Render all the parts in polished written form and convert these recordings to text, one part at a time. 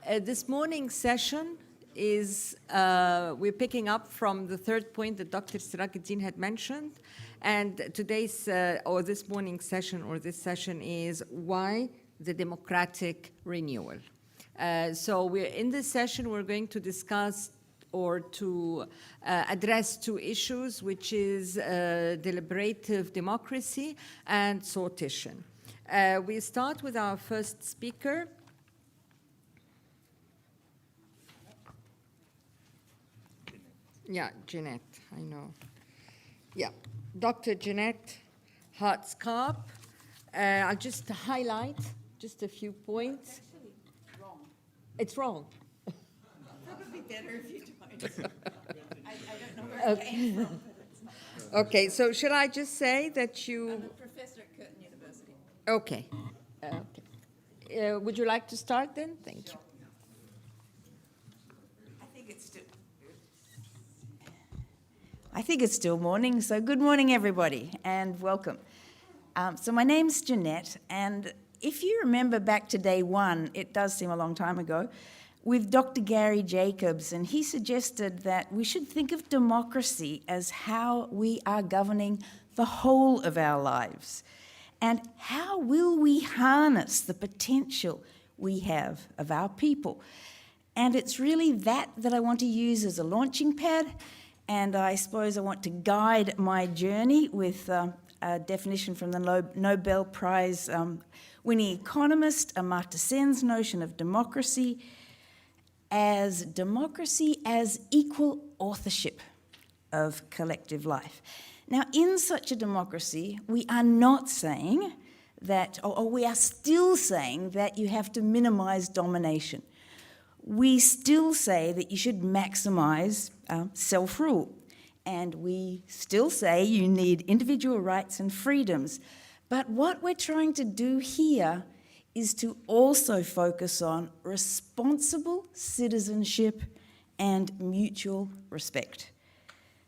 This morning's session is, we're picking up from the third point that Dr. Sirajuddin had mentioned. And today's, or this morning's session, or this session is why the democratic renewal. So we're in this session, we're going to discuss or to address two issues, which is deliberative democracy and sortition. We start with our first speaker. Yeah, Janette, I know. Yeah, Dr. Janette Hartskarp. I'll just highlight just a few points. It's actually wrong. It's wrong. Probably better if you don't. I don't know where it came from, but it's not. Okay, so should I just say that you... I'm a professor at Curtin University. Okay. Would you like to start then? Thank you. I think it's still morning, so good morning, everybody, and welcome. So my name's Janette, and if you remember back to day one, it does seem a long time ago, with Dr. Gary Jacobs, and he suggested that we should think of democracy as how we are governing the whole of our lives, and how will we harness the potential we have of our people. And it's really that I want to use as a launching pad. And I suppose I want to guide my journey with a definition from the Nobel Prize winning economist Amartya Sen's notion of democracy as equal authorship of collective life. Now, in such a democracy, we are not saying that, or we are still saying that you have to minimize domination. We still say that you should maximize self-rule, and we still say you need individual rights and freedoms. But what we're trying to do here is to also focus on responsible citizenship and mutual respect.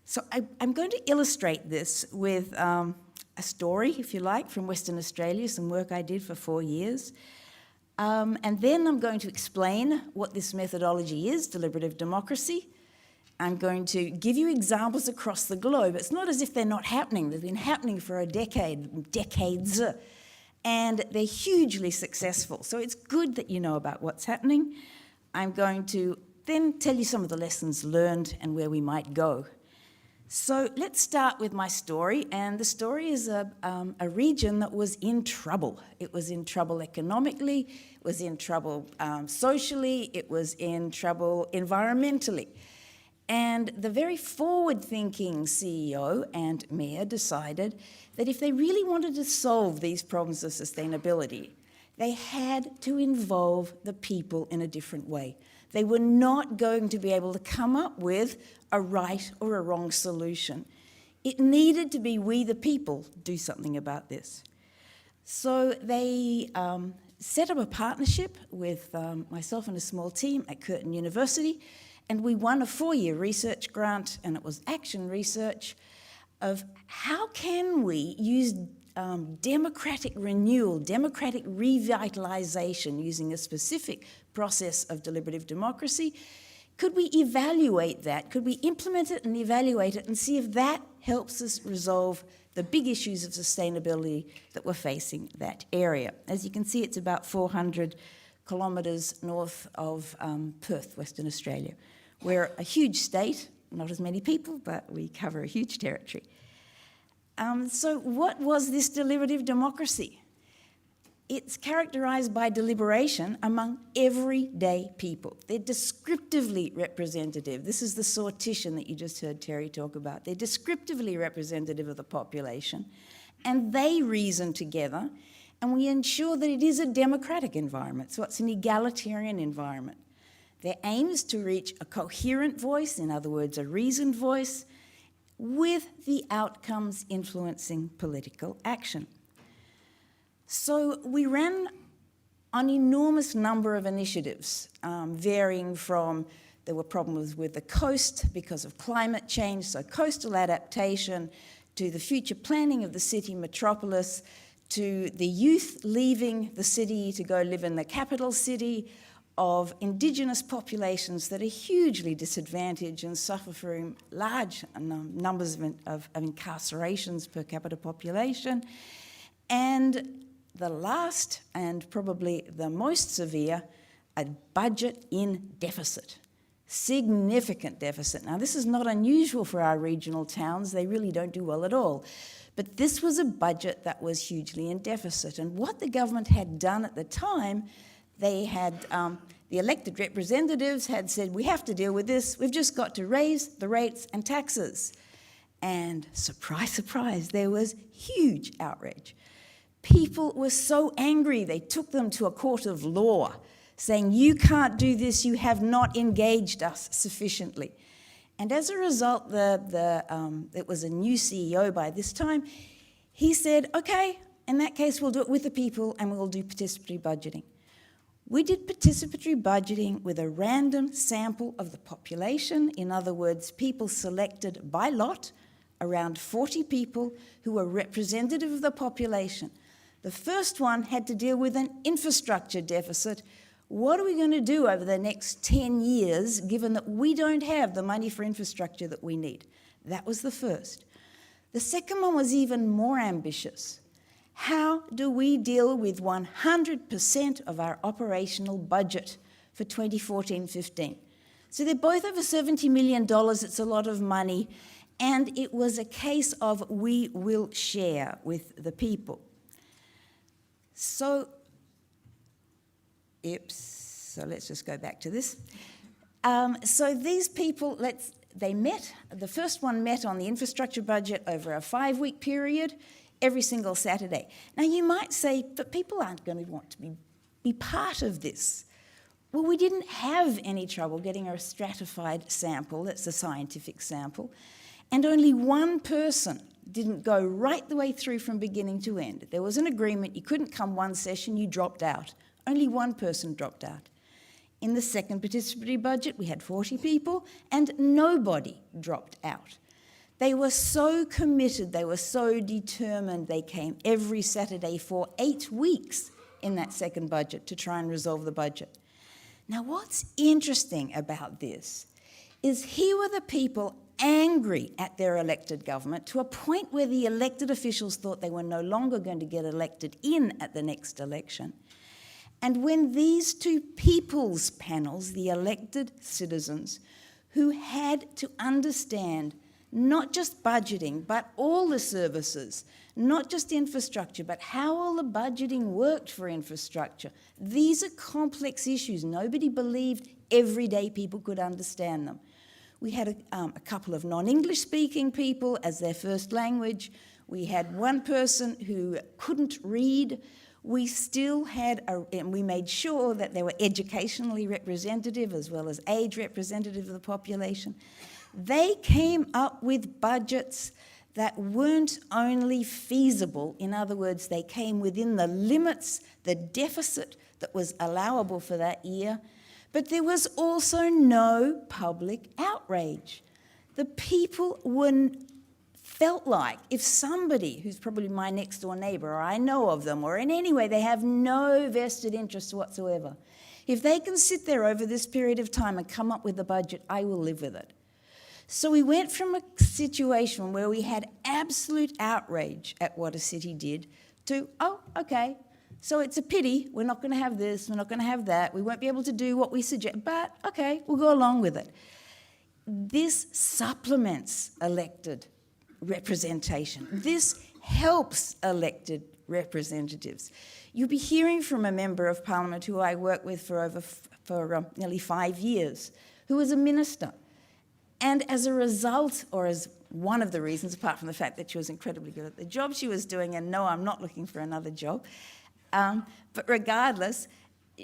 So I'm going to illustrate this with a story, if you like, from Western Australia, some work I did for 4 years. And then I'm going to explain what this methodology is, deliberative democracy. I'm going to give you examples across the globe. It's not as if they're not happening. They've been happening for decades, and they're hugely successful. So it's good that you know about what's happening. I'm going to then tell you some of the lessons learned and where we might go. So let's start with my story, and the story is a region that was in trouble. It was in trouble economically, it was in trouble socially, it was in trouble environmentally. And the very forward-thinking CEO and mayor decided that if they really wanted to solve these problems of sustainability, they had to involve the people in a different way. They were not going to be able to come up with a right or a wrong solution. It needed to be we the people do something about this. So they set up a partnership with myself and a small team at Curtin University, and we won a 4-year research grant, and it was action research of how can we use democratic renewal, democratic revitalization using a specific process of deliberative democracy. Could we evaluate that? Could we implement it and evaluate it and see if that helps us resolve the big issues of sustainability that we're facing that area? As you can see, it's about 400 kilometres north of Perth, Western Australia. We're a huge state, not as many people, but we cover a huge territory. So what was this deliberative democracy? It's characterized by deliberation among everyday people. They're descriptively representative. This is the sortition that you just heard Terry talk about. They're descriptively representative of the population, and they reason together, and we ensure that it is a democratic environment, so it's an egalitarian environment. Their aim is to reach a coherent voice, in other words, a reasoned voice, with the outcomes influencing political action. So we ran an enormous number of initiatives, varying from there were problems with the coast because of climate change, so coastal adaptation, to the future planning of the city metropolis, to the youth leaving the city to go live in the capital city, of Indigenous populations that are hugely disadvantaged and suffer from large numbers of incarcerations per capita population. And the last, and probably the most severe, a budget in deficit. Significant deficit. Now, this is not unusual for our regional towns. They really don't do well at all. But this was a budget that was hugely in deficit. And what the government had done at the time, they had, the elected representatives had said, we have to deal with this. We've just got to raise the rates and taxes. And surprise, surprise, there was huge outrage. People were so angry, they took them to a court of law, saying, you can't do this, you have not engaged us sufficiently. And as a result, it was a new CEO by this time. He said, okay, in that case, we'll do it with the people and we'll do participatory budgeting. We did participatory budgeting with a random sample of the population. In other words, people selected by lot, around 40 people who were representative of the population. The first one had to deal with an infrastructure deficit. What are we going to do over the next 10 years, given that we don't have the money for infrastructure that we need? That was the first. The second one was even more ambitious. How do we deal with 100% of our operational budget for 2014-15? So they're both over $70 million. It's a lot of money. And it was a case of we will share with the people. So let's just go back to this. So these people, they met. The first one met on the infrastructure budget over a 5-week period, every single Saturday. Now you might say, but people aren't going to want to be part of this. Well, we didn't have any trouble getting a stratified sample, that's a scientific sample, and only one person didn't go right the way through from beginning to end. There was an agreement, you couldn't come one session, you dropped out. Only one person dropped out. In the second participatory budget, we had 40 people, and nobody dropped out. They were so committed, they were so determined, they came every Saturday for 8 weeks in that second budget to try and resolve the budget. Now, what's interesting about this is here were the people angry at their elected government to a point where the elected officials thought they were no longer going to get elected in at the next election. And when these two people's panels, the elected citizens, who had to understand not just budgeting, but all the services, not just infrastructure, but how all the budgeting worked for infrastructure. These are complex issues. Nobody believed everyday people could understand them. We had a couple of non-English speaking people as their first language. We had one person who couldn't read. We still had, and we made sure that they were educationally representative as well as age representative of the population. They came up with budgets that weren't only feasible, in other words, they came within the limits, the deficit that was allowable for that year, but there was also no public outrage. The people felt like if somebody who's probably my next door neighbour, or I know of them, or in any way they have no vested interest whatsoever, if they can sit there over this period of time and come up with a budget, I will live with it. So we went from a situation where we had absolute outrage at what a city did to, oh, okay, so it's a pity, we're not going to have this, we're not going to have that, we won't be able to do what we suggest, but okay, we'll go along with it. This supplements elected representation. This helps elected representatives. You'll be hearing from a member of Parliament who I worked with for nearly 5 years, who was a minister. And as a result, or as one of the reasons, apart from the fact that she was incredibly good at the job she was doing, and no, I'm not looking for another job, but regardless,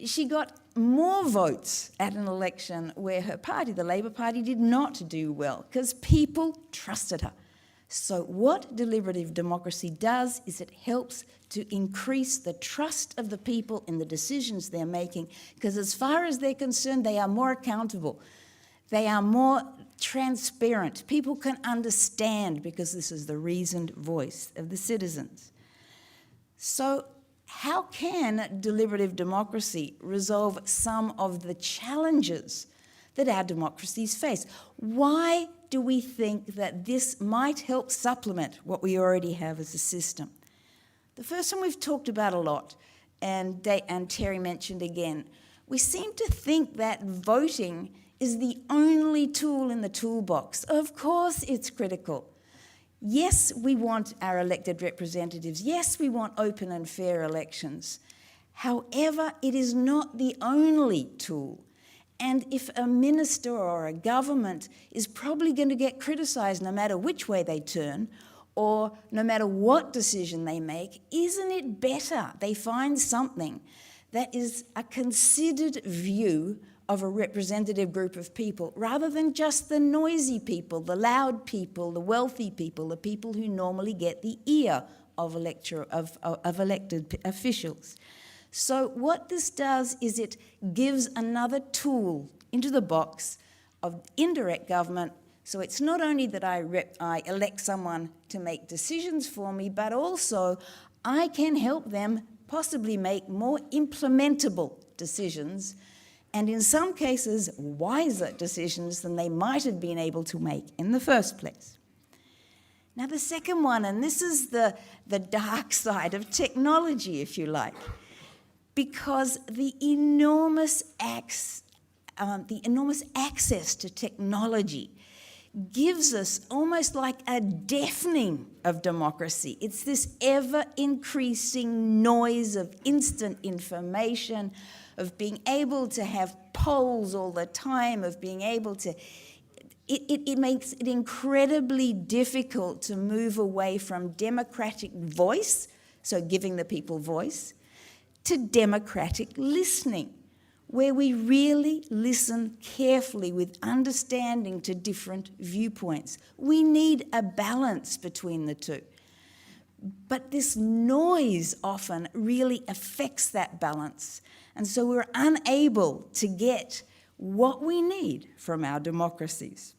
she got more votes at an election where her party, the Labour Party, did not do well because people trusted her. So what deliberative democracy does is it helps to increase the trust of the people in the decisions they're making, because as far as they're concerned, they are more accountable. They are more transparent. People can understand because this is the reasoned voice of the citizens. So how can deliberative democracy resolve some of the challenges that our democracies face? Why do we think that this might help supplement what we already have as a system? The first one we've talked about a lot, and Terry mentioned again. We seem to think that voting is the only tool in the toolbox. Of course it's critical. Yes, we want our elected representatives. Yes, we want open and fair elections. However, it is not the only tool. And if a minister or a government is probably going to get criticised no matter which way they turn, or no matter what decision they make, isn't it better they find something that is a considered view of a representative group of people, rather than just the noisy people, the loud people, the wealthy people, the people who normally get the ear of elected officials? So what this does is it gives another tool into the box of indirect government. So it's not only that I elect someone to make decisions for me, but also I can help them possibly make more implementable decisions, and in some cases wiser decisions than they might have been able to make in the first place. Now the second one, and this is the dark side of technology, if you like, because the enormous access to technology gives us almost like a deafening of democracy. It's this ever-increasing noise of instant information, of being able to have polls all the time, of being able to... It makes it incredibly difficult to move away from democratic voice, so giving the people voice, to democratic listening, where we really listen carefully with understanding to different viewpoints. We need a balance between the two. But this noise often really affects that balance. And so we're unable to get what we need from our democracies.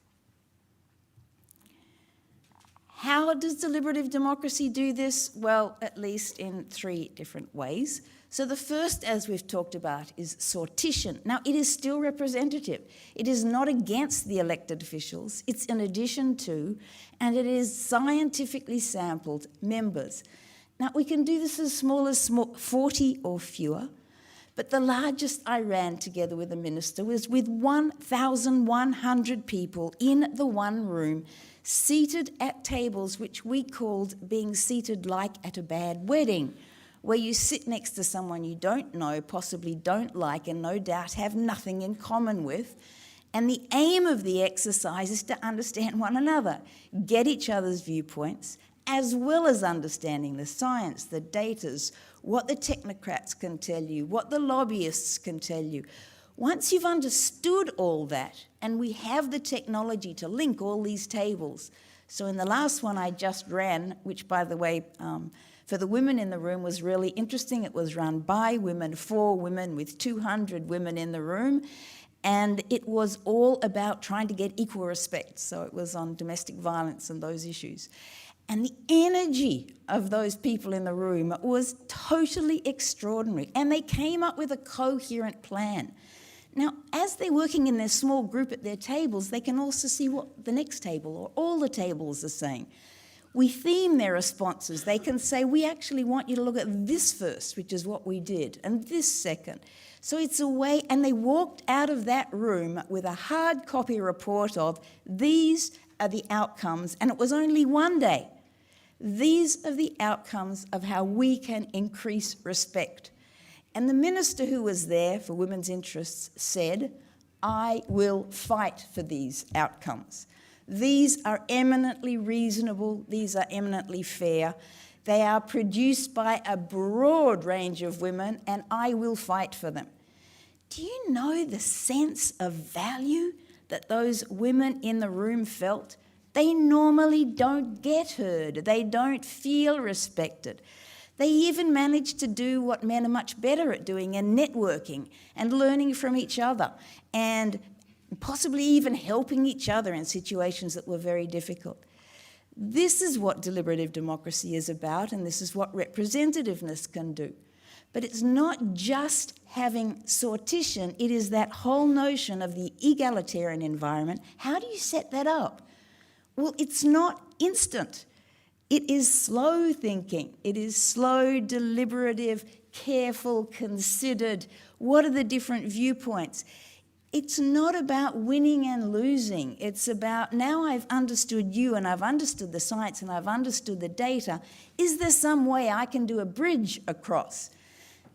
How does deliberative democracy do this? Well, at least in 3 different ways. So the first, as we've talked about, is sortition. Now, it is still representative. It is not against the elected officials. It's in addition to, and it is scientifically sampled members. Now, we can do this as small as 40 or fewer, but the largest I ran together with a minister was with 1,100 people in the one room, seated at tables which we called being seated like at a bad wedding, where you sit next to someone you don't know, possibly don't like, and no doubt have nothing in common with. And the aim of the exercise is to understand one another, get each other's viewpoints, as well as understanding the science, the datas, what the technocrats can tell you, what the lobbyists can tell you. Once you've understood all that, and we have the technology to link all these tables. So in the last one I just ran, which by the way, for the women in the room was really interesting. It was run by women, for women, with 200 women in the room. And it was all about trying to get equal respect. So it was on domestic violence and those issues. And the energy of those people in the room was totally extraordinary. And they came up with a coherent plan. Now, as they're working in their small group at their tables, they can also see what the next table or all the tables are saying. We theme their responses. They can say, we actually want you to look at this first, which is what we did, and this second. So it's a way, and they walked out of that room with a hard copy report of, these are the outcomes, and it was only one day. These are the outcomes of how we can increase respect. And the minister who was there for women's interests said, I will fight for these outcomes. These are eminently reasonable, these are eminently fair. They are produced by a broad range of women, and I will fight for them. Do you know the sense of value that those women in the room felt? They normally don't get heard, they don't feel respected. They even manage to do what men are much better at doing, and networking and learning from each other and possibly even helping each other in situations that were very difficult. This is what deliberative democracy is about, and this is what representativeness can do. But it's not just having sortition, it is that whole notion of the egalitarian environment. How do you set that up? Well, it's not instant. It is slow thinking. It is slow, deliberative, careful, considered. What are the different viewpoints? It's not about winning and losing. It's about, now I've understood you and I've understood the science and I've understood the data. Is there some way I can do a bridge across?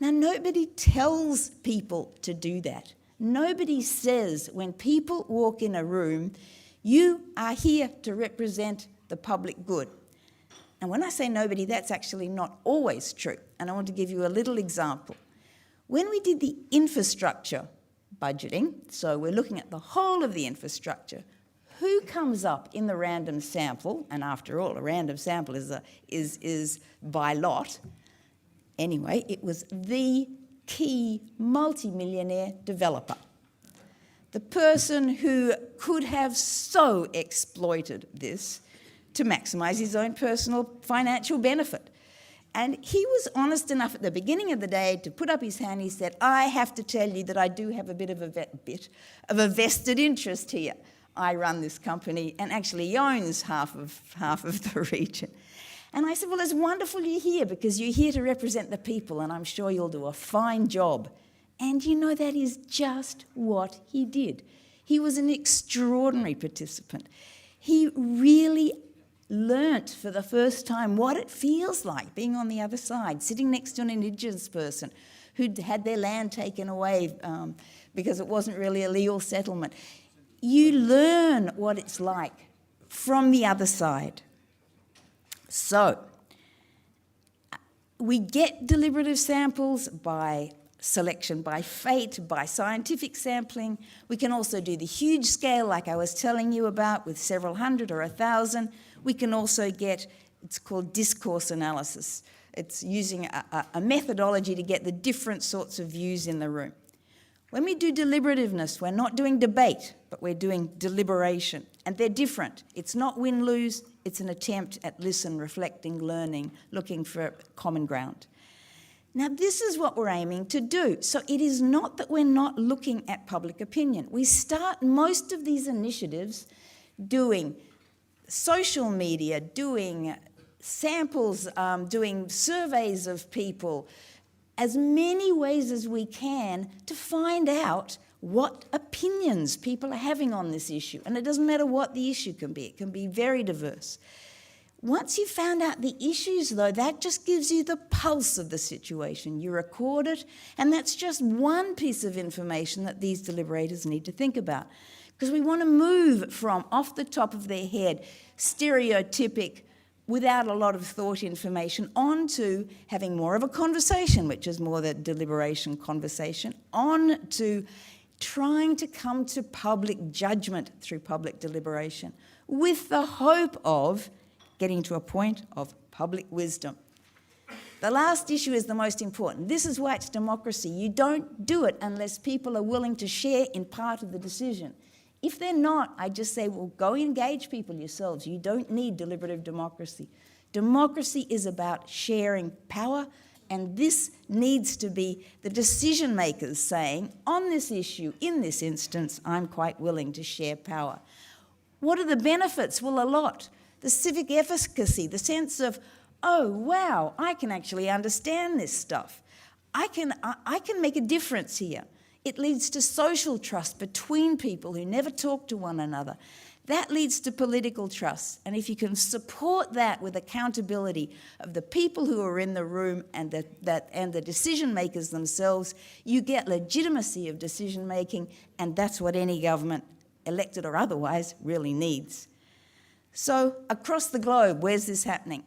Now, nobody tells people to do that. Nobody says when people walk in a room, you are here to represent the public good. And when I say nobody, that's actually not always true. And I want to give you a little example. When we did the infrastructure budgeting, so we're looking at the whole of the infrastructure, who comes up in the random sample? And after all, a random sample is by lot. Anyway, it was the key multimillionaire developer. The person who could have so exploited this to maximise his own personal financial benefit. And he was honest enough at the beginning of the day to put up his hand. He said, I have to tell you that I do have a bit of a vested interest here. I run this company, and actually he owns half of the region. And I said, well, it's wonderful you're here because you're here to represent the people, and I'm sure you'll do a fine job. And you know, that is just what he did. He was an extraordinary participant. He really learnt for the first time what it feels like being on the other side, sitting next to an Indigenous person who'd had their land taken away because it wasn't really a legal settlement. You learn what it's like from the other side. So, we get deliberative samples by selection by fate, by scientific sampling. We can also do the huge scale like I was telling you about with several hundred or 1,000. We can also get, it's called discourse analysis. It's using a methodology to get the different sorts of views in the room. When we do deliberativeness, we're not doing debate, but we're doing deliberation. And they're different. It's not win-lose, it's an attempt at listen, reflecting, learning, looking for common ground. Now, this is what we're aiming to do. So it is not that we're not looking at public opinion. We start most of these initiatives doing social media, doing samples, doing surveys of people, as many ways as we can to find out what opinions people are having on this issue. And it doesn't matter what the issue can be. It can be very diverse. Once you've found out the issues, though, that just gives you the pulse of the situation. You record it, and that's just one piece of information that these deliberators need to think about. Because we want to move from off the top of their head, stereotypic, without a lot of thought information, on to having more of a conversation, which is more the deliberation conversation, on to trying to come to public judgment through public deliberation, with the hope of getting to a point of public wisdom. The last issue is the most important. This is why it's democracy. You don't do it unless people are willing to share in part of the decision. If they're not, I just say, well, go engage people yourselves. You don't need deliberative democracy. Democracy is about sharing power, and this needs to be the decision makers saying, on this issue, in this instance, I'm quite willing to share power. What are the benefits? Well, a lot. The civic efficacy, the sense of, oh, wow, I can actually understand this stuff. I can make a difference here. It leads to social trust between people who never talk to one another. That leads to political trust. And if you can support that with accountability of the people who are in the room and the decision makers themselves, you get legitimacy of decision making, and that's what any government, elected or otherwise, really needs. So across the globe, where's this happening?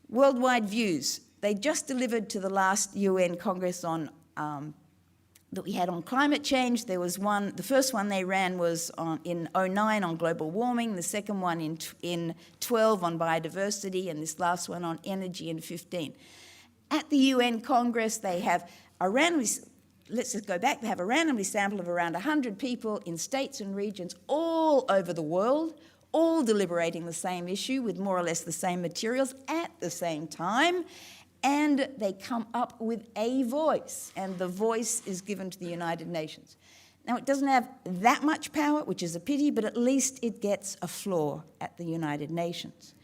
Worldwide views. They just delivered to the last UN Congress on that we had on climate change. There was one, the first one they ran was in 2009 on global warming, the second one in 2012 on biodiversity, and this last one on energy in 2015. At the UN Congress, they have a randomly, let's just go back, they have a randomly sample of around 100 people in states and regions all over the world, all deliberating the same issue with more or less the same materials at the same time. and they come up with a voice, and the voice is given to the United Nations. Now, it doesn't have that much power, which is a pity, but at least it gets a floor at the United Nations.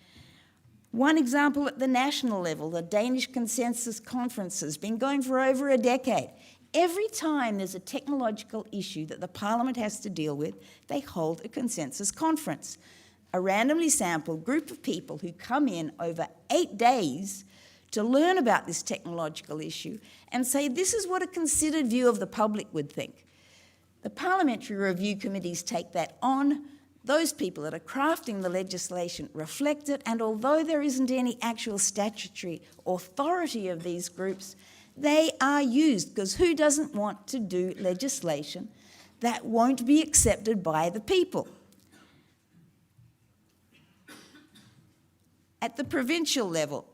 One example at the national level, the Danish Consensus Conference has been going for over a decade. Every time there's a technological issue that the Parliament has to deal with, they hold a consensus conference. A randomly sampled group of people who come in over 8 days to learn about this technological issue and say, this is what a considered view of the public would think. The parliamentary review committees take that on. Those people that are crafting the legislation reflect it, and although there isn't any actual statutory authority of these groups, they are used, because who doesn't want to do legislation that won't be accepted by the people? At the provincial level,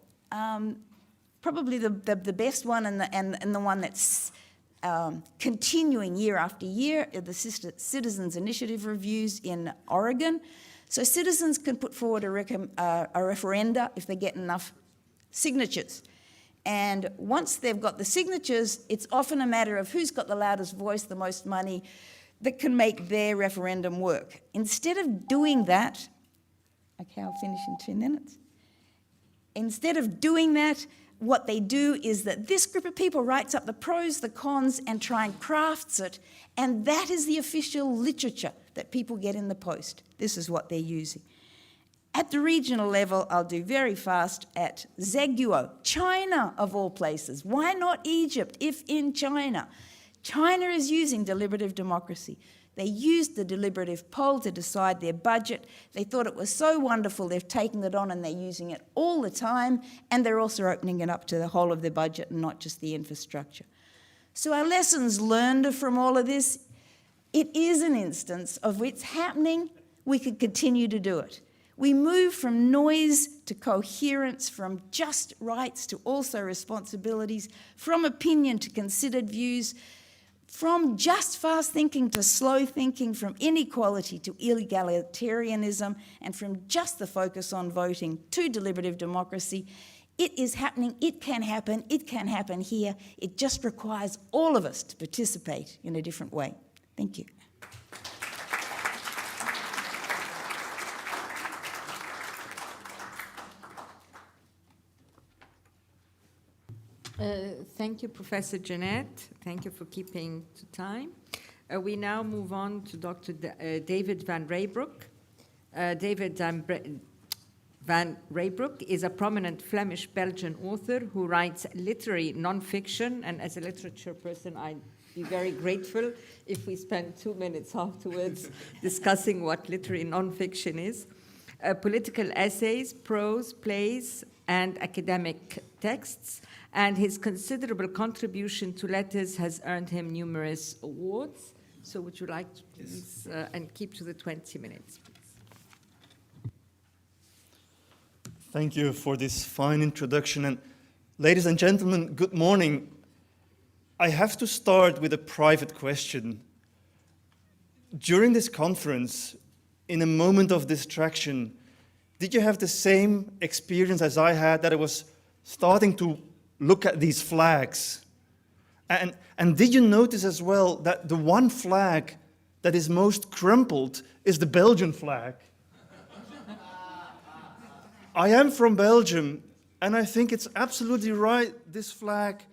probably the best one and the one that's continuing year after year are the Citizens Initiative Reviews in Oregon. So citizens can put forward a referenda if they get enough signatures. And once they've got the signatures, it's often a matter of who's got the loudest voice, the most money, that can make their referendum work. Instead of doing that, okay, I'll finish in 2 minutes. Instead of doing that, what they do is that this group of people writes up the pros, the cons, and try and crafts it, and that is the official literature that people get in the post. This is what they're using. At the regional level, I'll do very fast, at Zeguo, China of all places. Why not Egypt if in China? China is using deliberative democracy. They used the deliberative poll to decide their budget. They thought it was so wonderful, they've taken it on and they're using it all the time, and they're also opening it up to the whole of their budget and not just the infrastructure. So our lessons learned from all of this, it is an instance of what's happening, we could continue to do it. We move from noise to coherence, from just rights to also responsibilities, from opinion to considered views, from just fast thinking to slow thinking, from inequality to egalitarianism, and from just the focus on voting to deliberative democracy. It is happening, it can happen here. It just requires all of us to participate in a different way. Thank you. Thank you, Professor Janette. Thank you for keeping to time. We now move on to Dr. David Van Raybrook. David Van Raybrook is a prominent Flemish-Belgian author who writes literary nonfiction, and as a literature person, I'd be very grateful if we spend 2 minutes afterwards discussing what literary nonfiction is. Political essays, prose, plays, and academic texts, and his considerable contribution to letters has earned him numerous awards. So would you like to please, and keep to the 20 minutes, please. Thank you for this fine introduction. And ladies and gentlemen, good morning. I have to start with a private question. During this conference, in a moment of distraction, did you have the same experience as I had, that I was starting to look at these flags? And did you notice as well that the one flag that is most crumpled is the Belgian flag? I am from Belgium, and I think it's absolutely right. This flag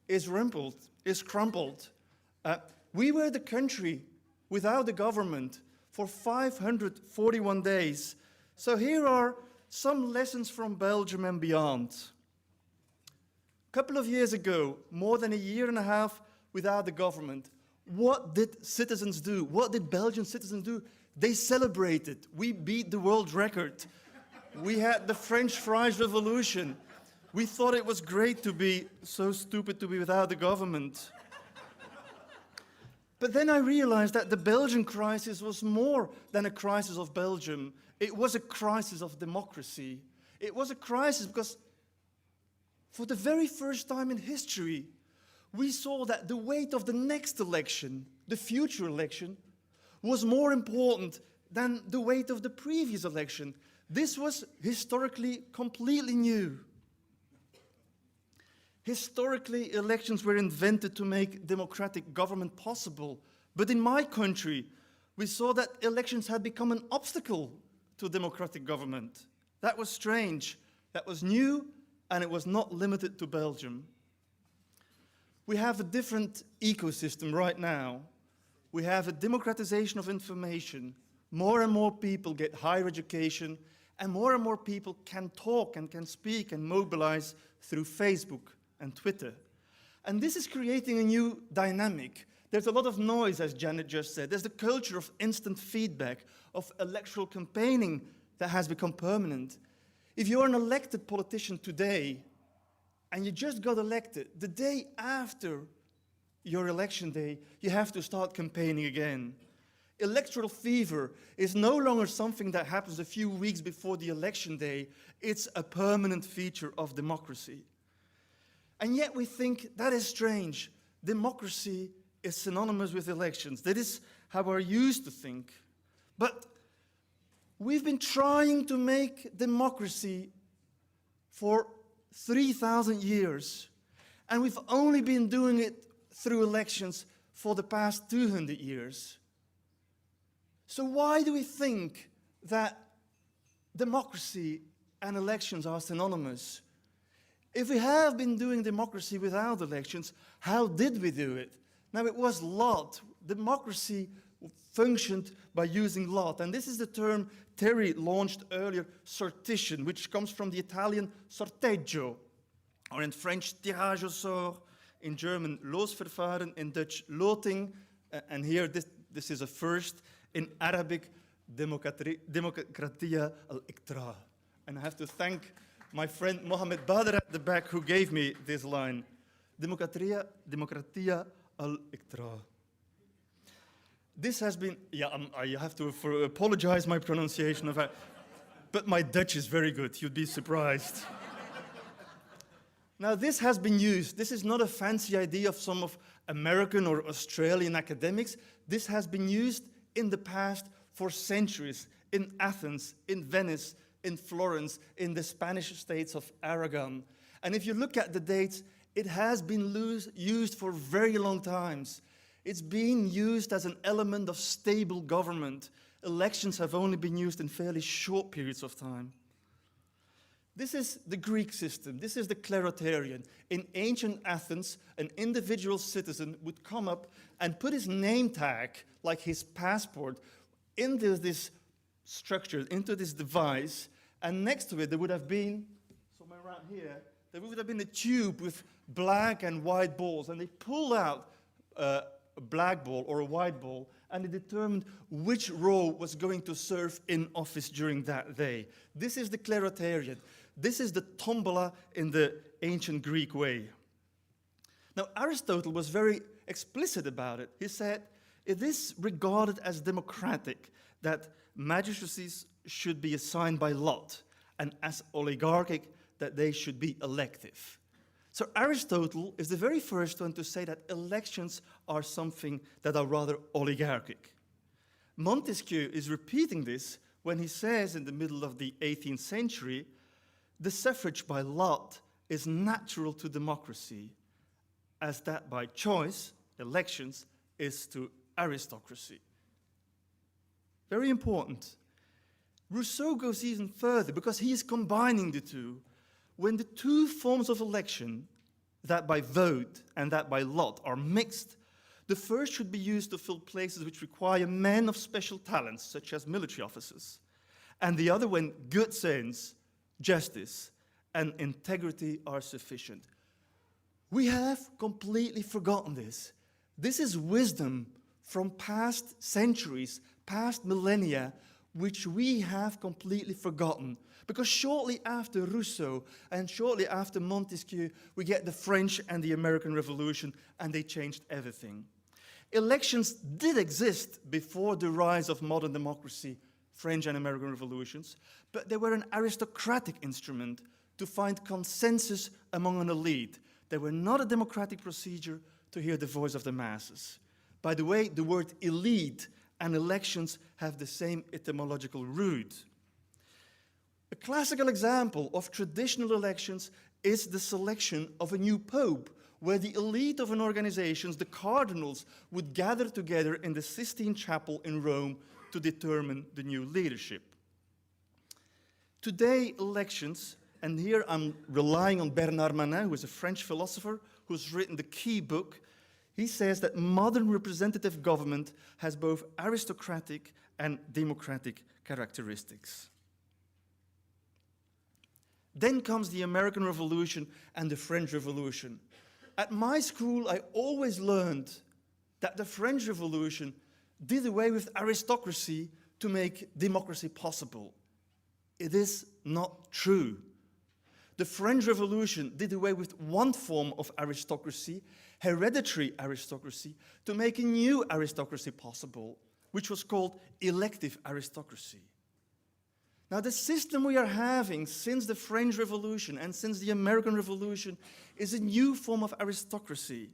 is crumpled. We were the country without the government for 541 days. So here are some lessons from Belgium and beyond. A couple of years ago, more than a year and a half without the government, what did citizens do? What did Belgian citizens do? They celebrated. We beat the world record. We had the French fries revolution. We thought it was great to be so stupid to be without the government. But then I realized that the Belgian crisis was more than a crisis of Belgium. It was a crisis of democracy. It was a crisis because for the very first time in history, we saw that the weight of the next election, the future election, was more important than the weight of the previous election. This was historically completely new. Historically, elections were invented to make democratic government possible. But in my country, we saw that elections had become an obstacle to democratic government. That was strange, that was new, and it was not limited to Belgium. We have a different ecosystem right now. We have a democratization of information. More and more people get higher education, and more people can talk and can speak and mobilize through Facebook and Twitter. And this is creating a new dynamic. There's a lot of noise, as Janette just said. There's the culture of instant feedback, of electoral campaigning that has become permanent. If you're an elected politician today, and you just got elected, the day after your election day, you have to start campaigning again. Electoral fever is no longer something that happens a few weeks before the election day. It's a permanent feature of democracy. And yet we think that is strange. Democracy is synonymous with elections. That is how we're used to think. But we've been trying to make democracy for 3,000 years, and we've only been doing it through elections for the past 200 years. So why do we think that democracy and elections are synonymous? If we have been doing democracy without elections, how did we do it? Now, it was lot. Democracy functioned by using lot. And this is the term Terry launched earlier, sortition, which comes from the Italian sorteggio, or in French, tirage au sort, in German, loosverfahren, in Dutch, loting, and here this is a first, in Arabic, Bibliotheca Alexandrina. And I have to thank my friend Mohammed Badr at the back who gave me this line. Democratia Alexandrina. This has been, I have to apologize my pronunciation of it, but my Dutch is very good, you'd be surprised. Now this has been used, this is not a fancy idea of some of American or Australian academics, this has been used in the past for centuries, in Athens, in Venice, in Florence, in the Spanish states of Aragon. And if you look at the dates, it has been used for very long times. It's being used as an element of stable government. Elections have only been used in fairly short periods of time. This is the Greek system. This is the cleritarian. In ancient Athens, an individual citizen would come up and put his name tag, like his passport, into this structure, into this device, and next to it there would have been, somewhere around here, there would have been a tube with black and white balls, and they pulled out a black ball or a white ball, and it determined which row was going to serve in office during that day. This is the cleritarian. This is the tombola in the ancient Greek way. Now, Aristotle was very explicit about it. He said, it is regarded as democratic that magistracies should be assigned by lot, and as oligarchic that they should be elective. So Aristotle is the very first one to say that elections are something that are rather oligarchic. Montesquieu is repeating this when he says in the middle of the 18th century, the suffrage by lot is natural to democracy, as that by choice, elections, is to aristocracy. Very important. Rousseau goes even further because he is combining the two. When the two forms of election, that by vote and that by lot, are mixed, the first should be used to fill places which require men of special talents, such as military officers, and the other when good sense, justice, and integrity are sufficient. We have completely forgotten this. This is wisdom from past centuries, past millennia, which we have completely forgotten. Because shortly after Rousseau and shortly after Montesquieu, we get the French and the American Revolution, and they changed everything. Elections did exist before the rise of modern democracy, French and American revolutions, but they were an aristocratic instrument to find consensus among an elite. They were not a democratic procedure to hear the voice of the masses. By the way, the word elite and elections have the same etymological root. A classical example of traditional elections is the selection of a new pope, where the elite of an organization, the cardinals, would gather together in the Sistine Chapel in Rome to determine the new leadership. Today, elections, and here I'm relying on Bernard Manin, who is a French philosopher who's written the key book. He says that modern representative government has both aristocratic and democratic characteristics. Then comes the American Revolution and the French Revolution. At my school, I always learned that the French Revolution did away with aristocracy to make democracy possible. It is not true. The French Revolution did away with one form of aristocracy, hereditary aristocracy, to make a new aristocracy possible, which was called elective aristocracy. Now, the system we are having since the French Revolution and since the American Revolution is a new form of aristocracy.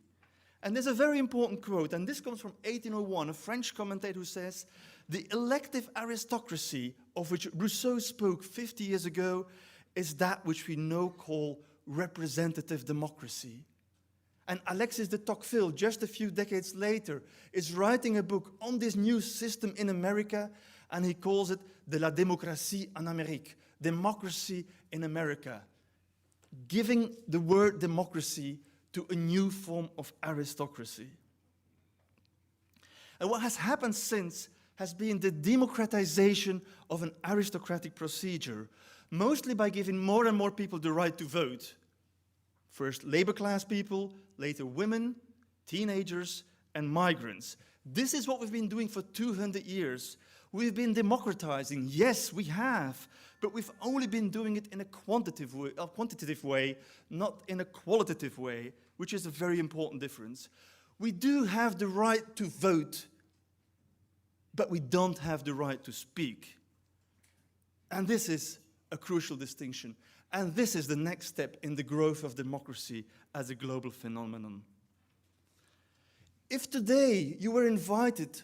And there's a very important quote, and this comes from 1801, a French commentator who says, "The elective aristocracy of which Rousseau spoke 50 years ago is that which we now call representative democracy." And Alexis de Tocqueville, just a few decades later, is writing a book on this new system in America, and he calls it de la démocratie en Amérique, democracy in America, giving the word democracy to a new form of aristocracy. And what has happened since has been the democratization of an aristocratic procedure, mostly by giving more and more people the right to vote. First labor class people, later women, teenagers, and migrants. This is what we've been doing for 200 years. We've been democratizing, yes, we have, but we've only been doing it in a quantitative way, not in a qualitative way, which is a very important difference. We do have the right to vote, but we don't have the right to speak. And this is a crucial distinction. And this is the next step in the growth of democracy as a global phenomenon. If today you were invited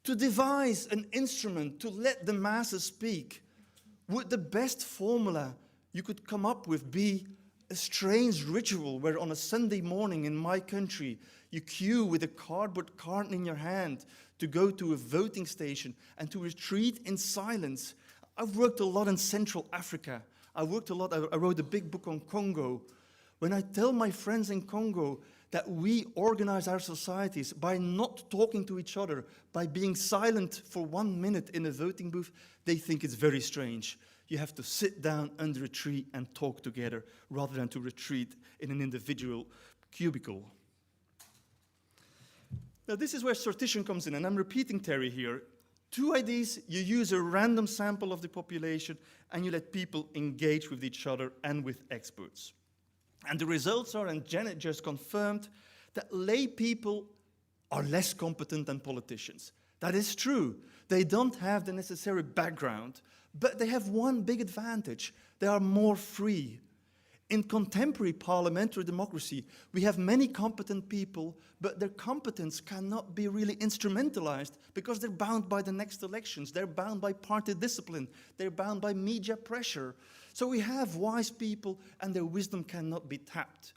to devise an instrument to let the masses speak, would the best formula you could come up with be a strange ritual where on a Sunday morning in my country you queue with a cardboard carton in your hand to go to a voting station and to retreat in silence? I've worked a lot in Central Africa. I wrote a big book on Congo. When I tell my friends in Congo that we organize our societies by not talking to each other, by being silent for 1 minute in a voting booth, they think it's very strange. You have to sit down under a tree and talk together rather than to retreat in an individual cubicle. Now, this is where sortition comes in, and I'm repeating Terry here. 2 ideas: you use a random sample of the population and you let people engage with each other and with experts. And the results are, and Janette just confirmed, that lay people are less competent than politicians. That is true. They don't have the necessary background, but they have one big advantage. They are more free. In contemporary parliamentary democracy, we have many competent people, but their competence cannot be really instrumentalized because they're bound by the next elections. They're bound by party discipline. They're bound by media pressure. So we have wise people, and their wisdom cannot be tapped.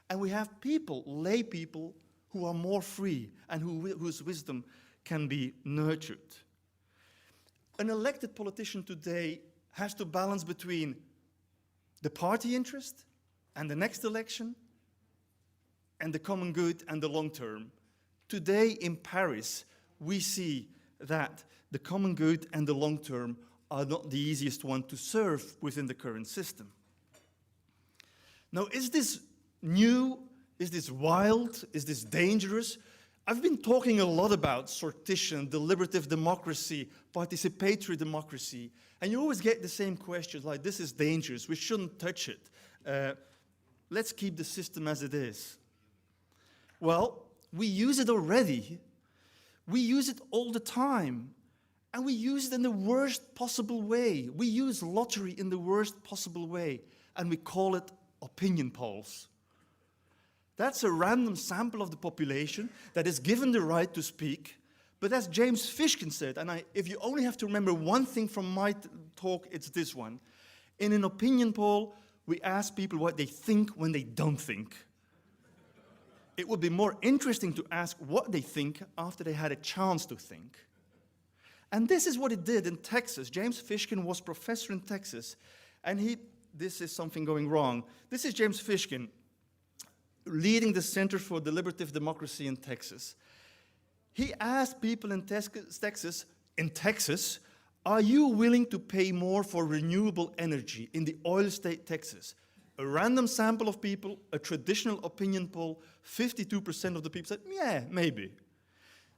And we have people, lay people, who are more free and whose wisdom can be nurtured. An elected politician today has to balance between the party interest and the next election and the common good and the long term. Today in Paris, we see that the common good and the long term are not the easiest one to serve within the current system. Now, is this new? Is this wild? Is this dangerous? I've been talking a lot about sortition, deliberative democracy, participatory democracy, and you always get the same questions like, this is dangerous, we shouldn't touch it. Let's keep the system as it is. Well, we use it already. We use it all the time. And we use it in the worst possible way. We use lottery in the worst possible way, and we call it opinion polls. That's a random sample of the population that is given the right to speak. But as James Fishkin said, and if you only have to remember one thing from my talk, it's this one. In an opinion poll, we ask people what they think when they don't think. It would be more interesting to ask what they think after they had a chance to think. And this is what it did in Texas. James Fishkin was professor in Texas, and this is something going wrong. This is James Fishkin, leading the Center for Deliberative Democracy in Texas. He asked people in Texas, are you willing to pay more for renewable energy in the oil state Texas? A random sample of people, a traditional opinion poll, 52% of the people said, yeah, maybe.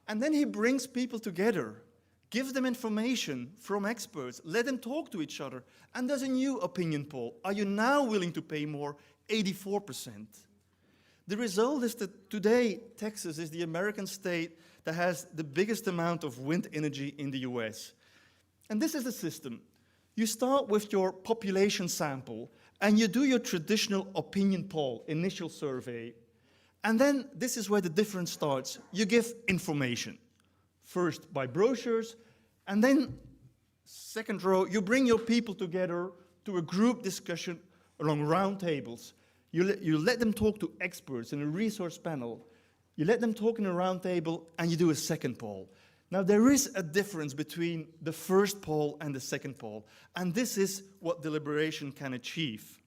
And then he brings people together, gives them information from experts, let them talk to each other, and does a new opinion poll. Are you now willing to pay more? 84%. The result is that today, Texas is the American state that has the biggest amount of wind energy in the US. And this is the system. You start with your population sample, and you do your traditional opinion poll, initial survey. And then this is where the difference starts. You give information, first by brochures, and then second row, you bring your people together to a group discussion along round tables. You let them talk to experts in a resource panel. You let them talk in a round table, and you do a second poll. Now, there is a difference between the first poll and the second poll, and this is what deliberation can achieve.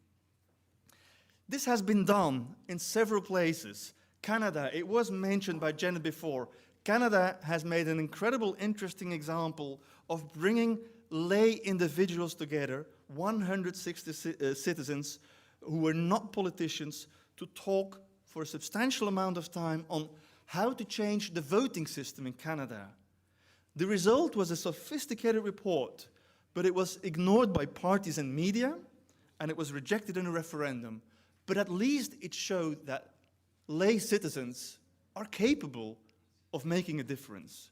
This has been done in several places. Canada, it was mentioned by Janette before. Canada has made an incredible, interesting example of bringing lay individuals together, 160 citizens who were not politicians, to talk for a substantial amount of time on how to change the voting system in Canada. The result was a sophisticated report, but it was ignored by parties and media, and it was rejected in a referendum. But at least it showed that lay citizens are capable of making a difference.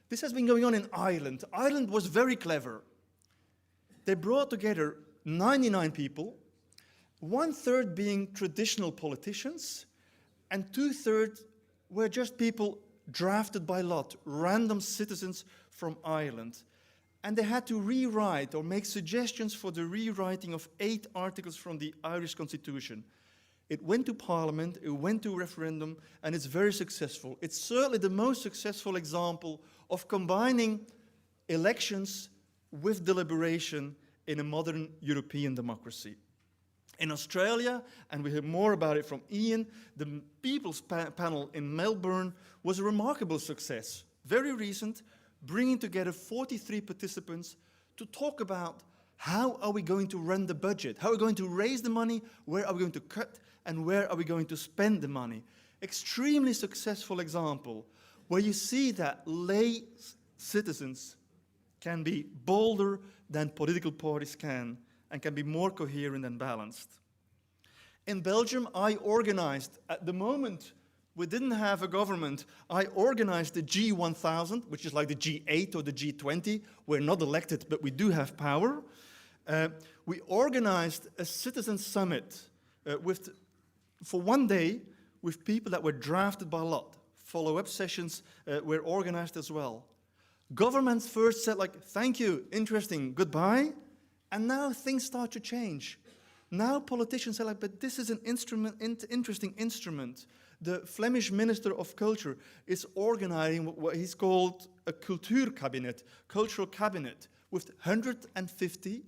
This has been going on in Ireland. Ireland was very clever. They brought together 99 people, 1/3 being traditional politicians, and 2/3 were just people drafted by lot, random citizens from Ireland. And they had to rewrite or make suggestions for the rewriting of 8 articles from the Irish Constitution. It went to Parliament, it went to referendum, and it's very successful. It's certainly the most successful example of combining elections with deliberation in a modern European democracy. In Australia, and we hear more about it from Ian, the People's Panel in Melbourne was a remarkable success. Very recent, bringing together 43 participants to talk about how are we going to run the budget? How are we going to raise the money? Where are we going to cut? And where are we going to spend the money? Extremely successful example where you see that lay citizens can be bolder than political parties can and can be more coherent and balanced. In Belgium, I organized, at the moment, we didn't have a government. I organized the G1000, which is like the G8 or the G20. We're not elected, but we do have power. We organized a citizen summit for one day with people that were drafted by lot. Follow-up sessions were organized as well. Governments first said, like, thank you, interesting, goodbye. And now things start to change. Now politicians say, like, but this is an interesting instrument. The Flemish Minister of Culture is organizing what he's called a cultuurkabinet, cultural cabinet, with 150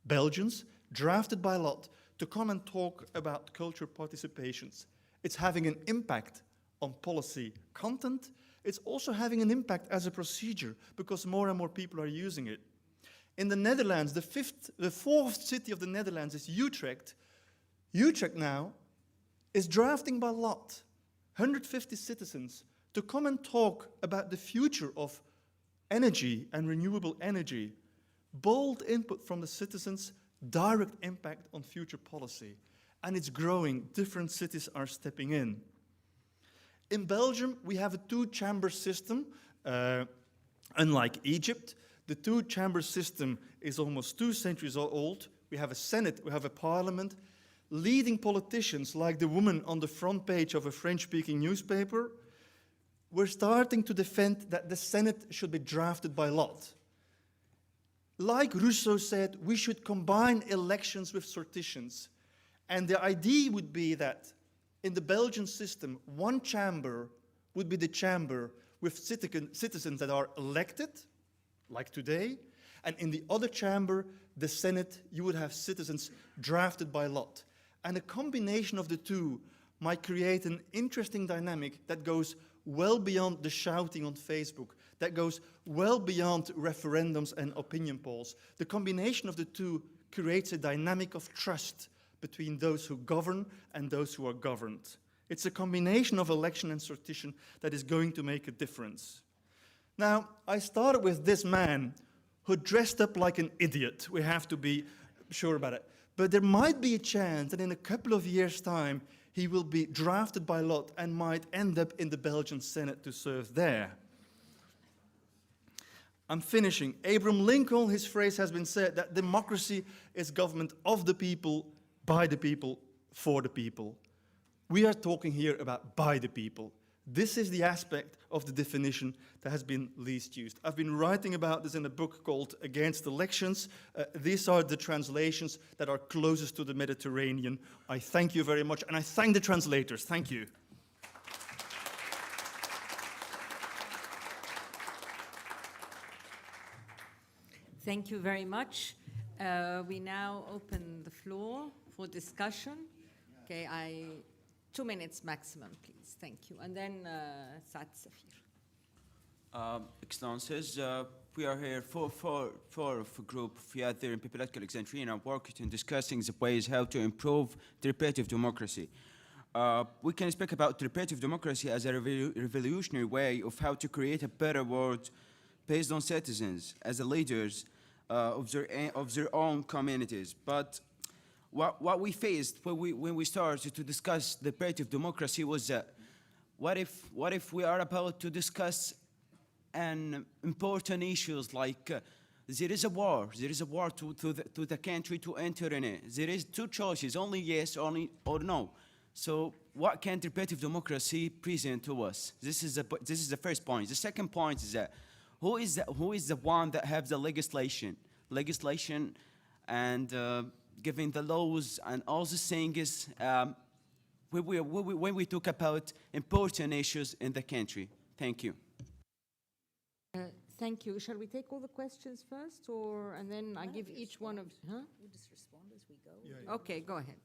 Belgians drafted by lot to come and talk about cultural participations. It's having an impact on policy content. It's also having an impact as a procedure because more and more people are using it. In the Netherlands, the 4th city of the Netherlands is Utrecht. Utrecht now is drafting by lot 150 citizens to come and talk about the future of energy and renewable energy. Bold input from the citizens, direct impact on future policy. And it's growing. Different cities are stepping in. In Belgium, we have a 2-chamber system, unlike Egypt. The 2-chamber system is almost 2 centuries old. We have a Senate, we have a parliament. Leading politicians, like the woman on the front page of a French-speaking newspaper, were starting to defend that the Senate should be drafted by lot. Like Rousseau said, we should combine elections with sortitions. And the idea would be that in the Belgian system, one chamber would be the chamber with citizens that are elected, like today, and in the other chamber, the Senate, you would have citizens drafted by lot. And a combination of the two might create an interesting dynamic that goes well beyond the shouting on Facebook, that goes well beyond referendums and opinion polls. The combination of the two creates a dynamic of trust between those who govern and those who are governed. It's a combination of election and sortition that is going to make a difference. Now, I started with this man who dressed up like an idiot. We have to be sure about it. But there might be a chance that in a couple of years' time, he will be drafted by lot and might end up in the Belgian Senate to serve there. I'm finishing. Abraham Lincoln, his phrase has been said that democracy is government of the people, by the people, for the people. We are talking here about by the people. This is the aspect of the definition that has been least used. I've been writing about this in a book called Against Elections. These are the translations that are closest to the Mediterranean. I thank you very much, and I thank the translators. Thank you. Thank you very much. We now open the floor for discussion. Okay, 2 minutes maximum, please. Thank you. And then Saad Safir. Excellences, we are here for a group of there in Bibliotheca Alexandrina working on discussing the ways how to improve deliberative democracy. We can speak about deliberative democracy as a revolutionary way of how to create a better world based on citizens as the leaders of their own communities. But what we faced when we started to discuss deliberative democracy was that what if we are about to discuss an important issues like there is a war to the country to enter in it. There is two choices, only yes or no. So what can deliberative democracy present to us? This is the first point. The second point is that who is the one that have the legislation and giving the laws and all the things when we talk about important issues in the country. Thank you. Thank you. Shall we take all the questions first, and then I give each one of? Huh? We'll just respond as we go. Yeah. Okay, go ahead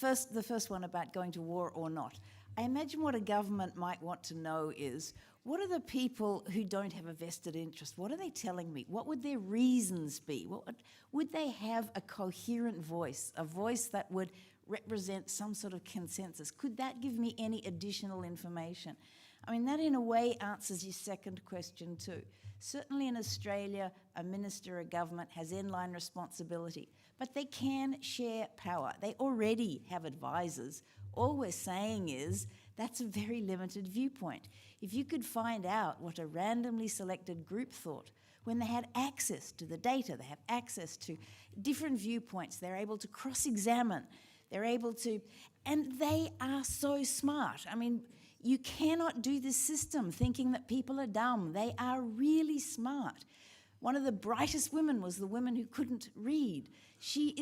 then. The first one about going to war or not. I imagine what a government might want to know is, what are the people who don't have a vested interest? What are they telling me? What would their reasons be? Would they have a coherent voice, a voice that would represent some sort of consensus? Could that give me any additional information? I mean, that in a way answers your second question too. Certainly in Australia, a minister, a government has in-line responsibility, but they can share power. They already have advisors. All we're saying is that's a very limited viewpoint. If you could find out what a randomly selected group thought, when they had access to the data, they have access to different viewpoints, they're able to cross-examine, they're able to, and they are so smart. I mean, you cannot do this system thinking that people are dumb. They are really smart. One of the brightest women was the woman who couldn't read. She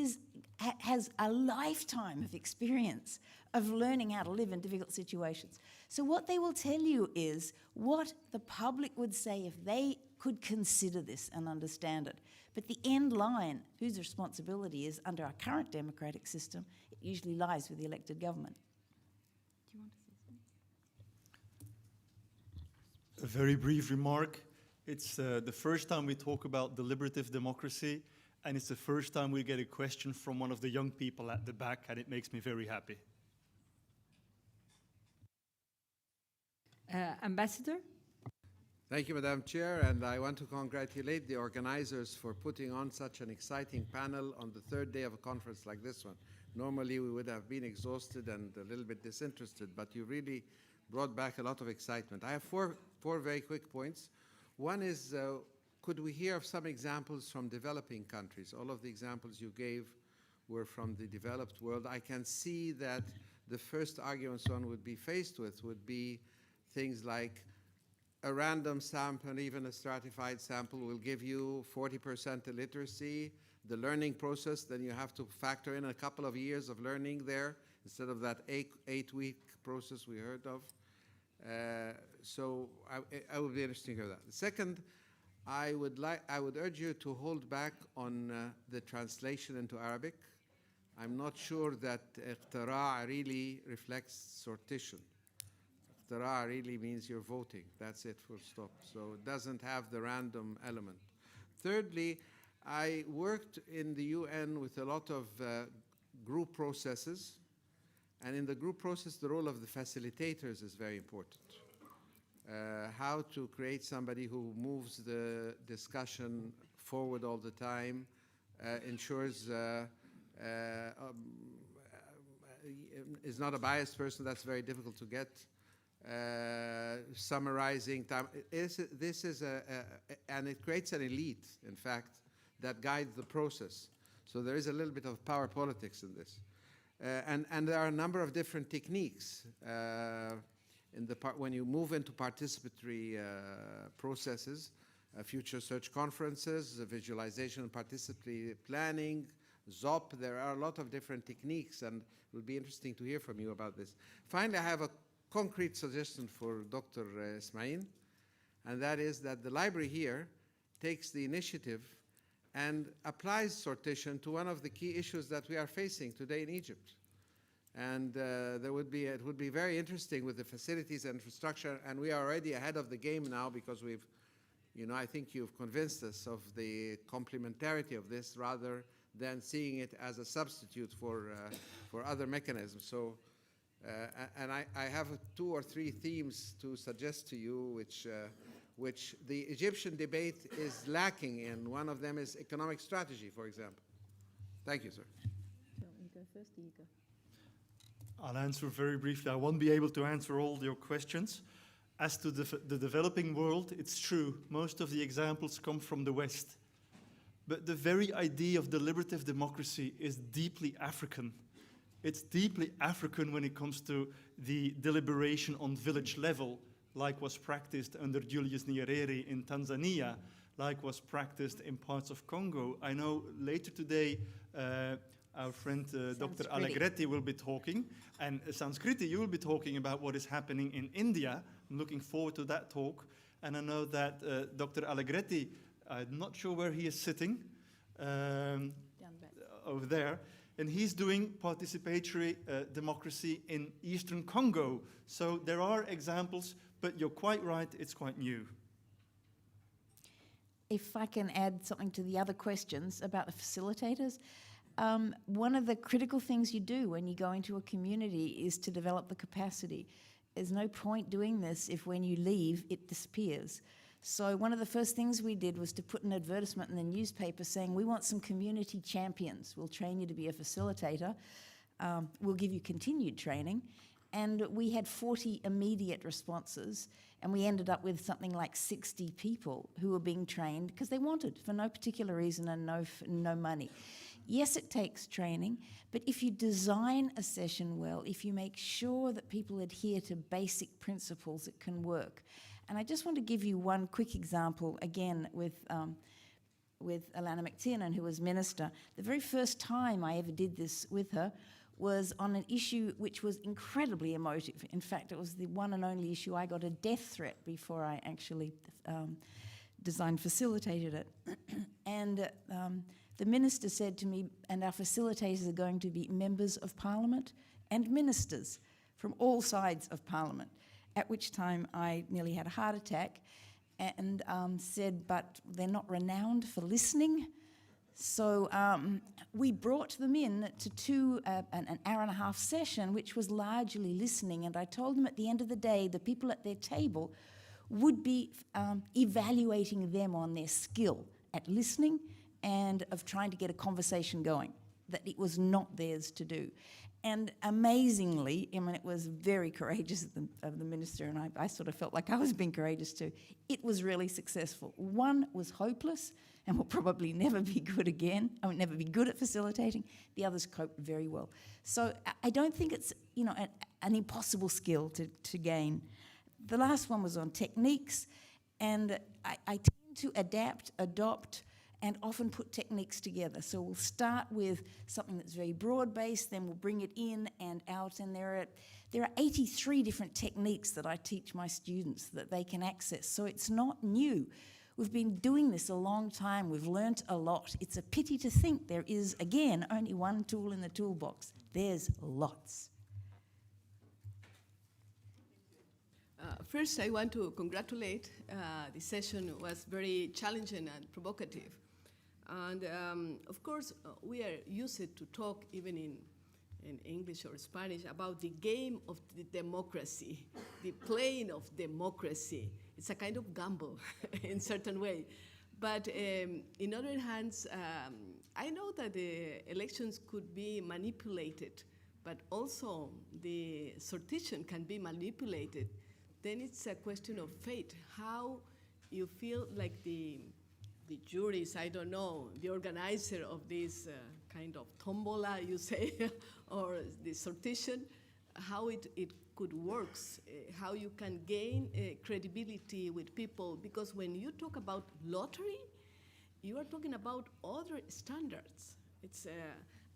has a lifetime of experience of learning how to live in difficult situations. So what they will tell you is what the public would say if they could consider this and understand it. But the end line, whose responsibility is under our current democratic system, it usually lies with the elected government. Do you want to say something? A very brief remark. It's the first time we talk about deliberative democracy, and it's the first time we get a question from one of the young people at the back, and it makes me very happy. Ambassador? Thank you, Madam Chair, and I want to congratulate the organizers for putting on such an exciting panel on the third day of a conference like this one. Normally, we would have been exhausted and a little bit disinterested, but you really brought back a lot of excitement. I have four very quick points. One is, could we hear of some examples from developing countries? All of the examples you gave were from the developed world. I can see that the first arguments one would be faced with would be things like a random sample, even a stratified sample, will give you 40% illiteracy. The learning process, then you have to factor in a couple of years of learning there instead of that eight-week process we heard of. So I would be interested to hear that. The second, I would urge you to hold back on the translation into Arabic. I'm not sure that اختراع really reflects sortition. اختراع really means you're voting. That's it, full stop. So it doesn't have the random element. Thirdly, I worked in the UN with a lot of group processes. And in the group process, the role of the facilitators is very important. How to create somebody who moves the discussion forward all the time, ensures is not a biased person, that's very difficult to get. Summarizing time. This is and it creates an elite, in fact, that guides the process. So there is a little bit of power politics in this. And there are a number of different techniques when you move into participatory processes, future search conferences, visualization and participatory planning, ZOP. There are a lot of different techniques, and it will be interesting to hear from you about this. Finally, I have a concrete suggestion for Dr. Ismail, and that is that the library here takes the initiative and applies sortition to one of the key issues that we are facing today in Egypt. And it would be very interesting with the facilities and infrastructure, and we are already ahead of the game now because we've, I think you've convinced us of the complementarity of this rather than seeing it as a substitute for other mechanisms. So, and I have 2 or 3 themes to suggest to you which the Egyptian debate is lacking in. One of them is economic strategy, for example. Thank you, sir. You want me to go first, or you go? I'll answer very briefly. I won't be able to answer all your questions. As to the developing world, it's true. Most of the examples come from the West. But the very idea of deliberative democracy is deeply African. It's deeply African when it comes to the deliberation on village level, like was practiced under Julius Nyerere in Tanzania, like was practiced in parts of Congo. I know later today our friend Dr. Allegretti will be talking, and Sanskriti, you will be talking about what is happening in India. I'm looking forward to that talk. And I know that Dr. Allegretti, I'm not sure where he is sitting, Down back. over there, and he's doing participatory democracy in Eastern Congo. So there are examples, but you're quite right, it's quite new. If I can add something to the other questions about the facilitators, one of the critical things you do when you go into a community is to develop the capacity. There's no point doing this if when you leave, it disappears. So one of the first things we did was to put an advertisement in the newspaper saying, we want some community champions. We'll train you to be a facilitator. We'll give you continued training. And we had 40 immediate responses, and we ended up with something like 60 people who were being trained because they wanted, for no particular reason and no money. Yes, it takes training, but if you design a session well, if you make sure that people adhere to basic principles, it can work. And I just want to give you one quick example, again, with Alana McTiernan, who was minister. The very first time I ever did this with her was on an issue which was incredibly emotive. In fact, it was the one and only issue I got a death threat before I actually facilitated it. And the minister said to me, and our facilitators are going to be members of parliament and ministers from all sides of parliament, at which time I nearly had a heart attack and said, but they're not renowned for listening. So we brought them in to an hour and a half session, which was largely listening. And I told them at the end of the day, the people at their table would be evaluating them on their skill at listening and of trying to get a conversation going, that it was not theirs to do. And amazingly, I mean, it was very courageous of the minister, and I sort of felt like I was being courageous too. It was really successful. One was hopeless and will probably never be good again. I mean, never be good at facilitating. The others coped very well. So I don't think it's, an impossible skill to gain. The last one was on techniques, and I tend to adapt, adopt, and often put techniques together. So we'll start with something that's very broad-based, then we'll bring it in and out, and there are 83 different techniques that I teach my students that they can access. So it's not new. We've been doing this a long time. We've learnt a lot. It's a pity to think there is, again, only one tool in the toolbox. There's lots. First, I want to congratulate. The session was very challenging and provocative. And of course, we are used to talk even in English or Spanish about the game of the democracy, the playing of democracy. It's a kind of gamble in certain way. But in other hands, I know that the elections could be manipulated, but also the sortition can be manipulated. Then it's a question of fate, how you feel like the juries, I don't know, the organizer of this kind of tombola, you say, or the sortition, how it could work, how you can gain credibility with people, because when you talk about lottery, you are talking about other standards. It's,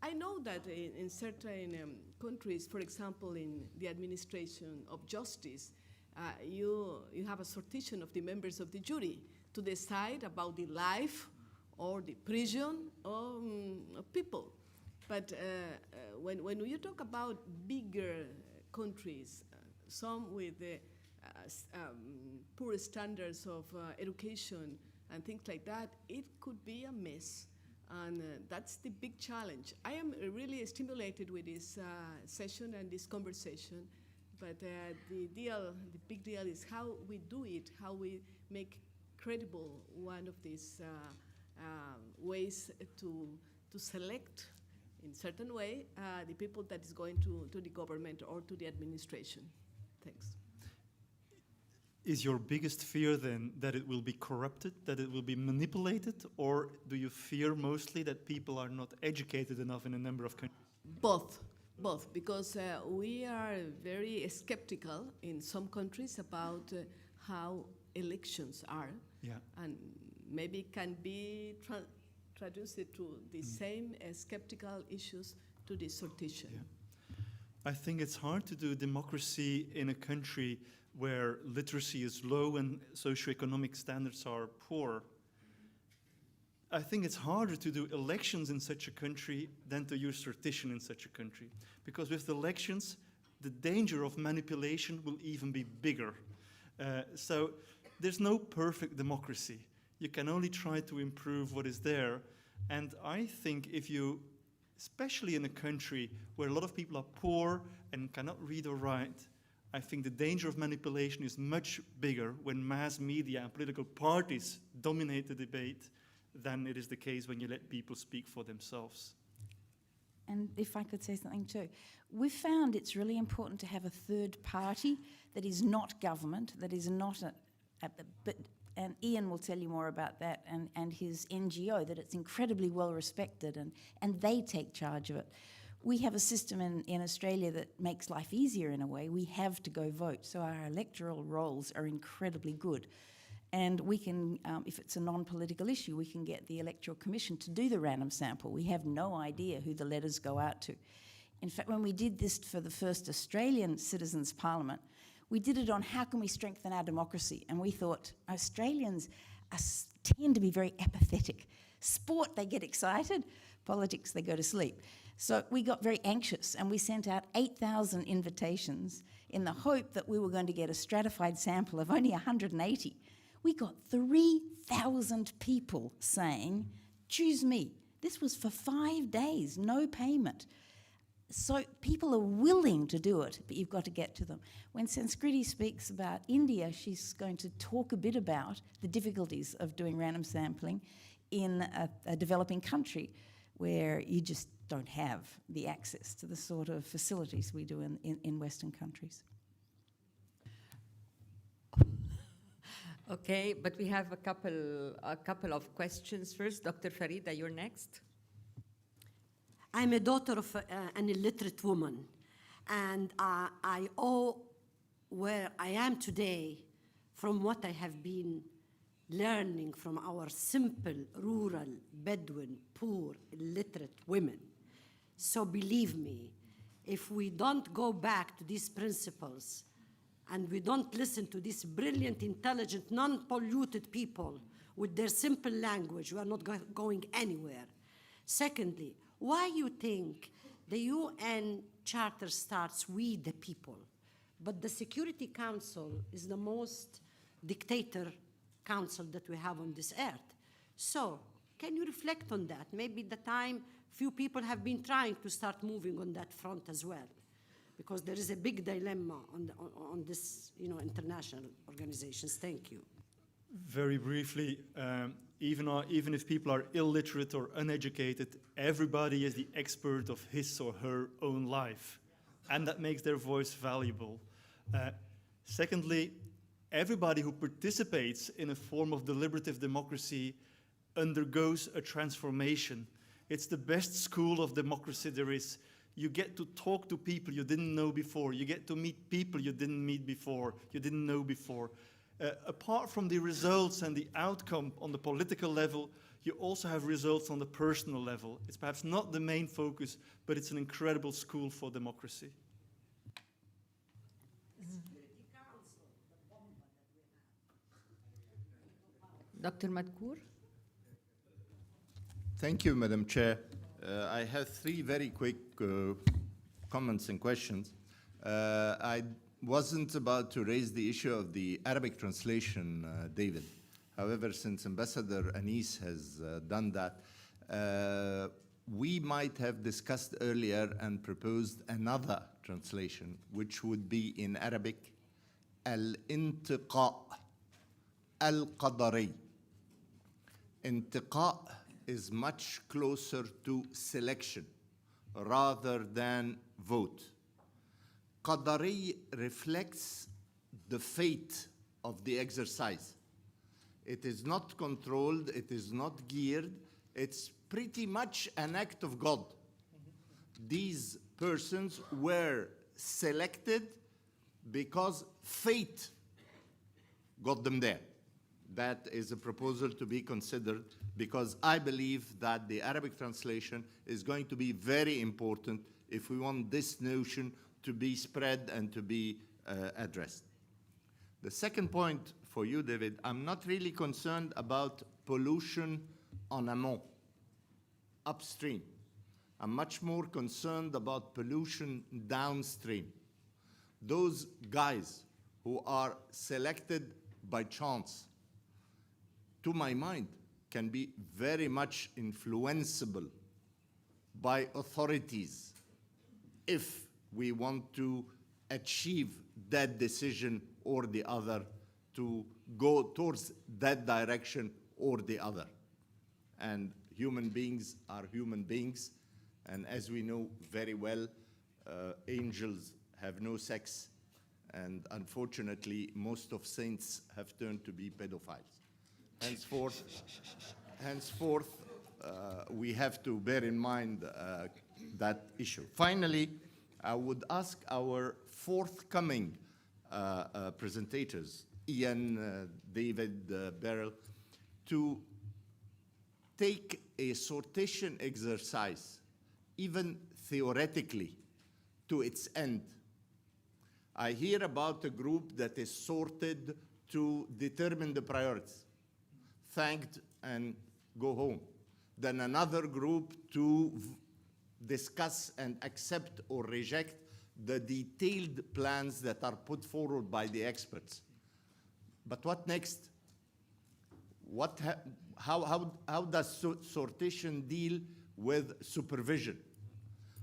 I know that in certain countries, for example, in the administration of justice, you have a sortition of the members of the jury to decide about the life or the prison of people. But when you talk about bigger countries, some with poor standards of education and things like that, it could be a mess. And that's the big challenge. I am really stimulated with this session and this conversation. But the big deal is how we do it, how we make credible one of these ways to select in certain way the people that is going to the government or to the administration. Thanks. Is your biggest fear then that it will be corrupted, that it will be manipulated, or do you fear mostly that people are not educated enough in a number of countries? Both, because we are very skeptical in some countries about how elections are, and maybe can be traduced to the same skeptical issues to the sortition. Yeah. I think it's hard to do democracy in a country where literacy is low and socioeconomic standards are poor. I think it's harder to do elections in such a country than to use sortition in such a country. Because with elections, the danger of manipulation will even be bigger. So there's no perfect democracy. You can only try to improve what is there. And I think if you, especially in a country where a lot of people are poor and cannot read or write, I think the danger of manipulation is much bigger when mass media and political parties dominate the debate than it is the case when you let people speak for themselves. And if I could say something too, we've found it's really important to have a third party that is not government, that is not and Ian will tell you more about that, and his NGO, that it's incredibly well respected and they take charge of it. We have a system in Australia that makes life easier in a way. We have to go vote, so our electoral rolls are incredibly good. And we can, if it's a non-political issue, we can get the Electoral Commission to do the random sample. We have no idea who the letters go out to. In fact, when we did this for the first Australian Citizens' Parliament, we did it on how can we strengthen our democracy. And we thought Australians tend to be very apathetic. Sport, they get excited. Politics, they go to sleep. So we got very anxious and we sent out 8,000 invitations in the hope that we were going to get a stratified sample of only 180. We got 3,000 people saying, choose me. This was for 5 days, no payment. So people are willing to do it, but you've got to get to them. When Sanskriti speaks about India, she's going to talk a bit about the difficulties of doing random sampling in a developing country where you just don't have the access to the sort of facilities we do in Western countries. Okay, but we have a couple of questions first. Dr. Farida, you're next. I'm a daughter of an illiterate woman, and I owe where I am today from what I have been learning from our simple, rural, Bedouin, poor, illiterate women. So believe me, if we don't go back to these principles and we don't listen to these brilliant, intelligent, non-polluted people with their simple language, we are not going anywhere. Secondly, why you think the UN Charter starts "we the people," but the Security Council is the most dictator council that we have on this earth? So, can you reflect on that? Maybe the time few people have been trying to start moving on that front as well, because there is a big dilemma on this, international organizations. Thank you. Very briefly, even if people are illiterate or uneducated, everybody is the expert of his or her own life, and that makes their voice valuable. Secondly, everybody who participates in a form of deliberative democracy undergoes a transformation. It's the best school of democracy there is. You get to talk to people you didn't know before. You get to meet people you didn't meet before, you didn't know before. Apart from the results and the outcome on the political level, you also have results on the personal level. It's perhaps not the main focus, but it's an incredible school for democracy. Dr. Madkour? Thank you, Madam Chair. I have three very quick comments and questions. I wasn't about to raise the issue of the Arabic translation, David. However, since Ambassador Anis has done that, we might have discussed earlier and proposed another translation, which would be in Arabic, al-intiqa' al-qadari. Intiqa' is much closer to selection rather than vote. Qadari reflects the fate of the exercise. It is not controlled, it is not geared, it's pretty much an act of God. These persons were selected because fate got them there. That is a proposal to be considered, because I believe that the Arabic translation is going to be very important if we want this notion to be spread and to be addressed. The second point for you, David, I'm not really concerned about pollution en amont, upstream. I'm much more concerned about pollution downstream. Those guys who are selected by chance, to my mind, can be very much influenceable by authorities if we want to achieve that decision or the other, to go towards that direction or the other. And human beings are human beings, and as we know very well, angels have no sex, and unfortunately, most of saints have turned to be pedophiles. Henceforth, we have to bear in mind that issue. Finally, I would ask our forthcoming presentators, Ian, David, Beryl, to take a sortition exercise, even theoretically, to its end. I hear about a group that is sorted to determine the priorities, thanked and go home. Then another group to discuss and accept or reject the detailed plans that are put forward by the experts. But what next? How does sortition deal with supervision?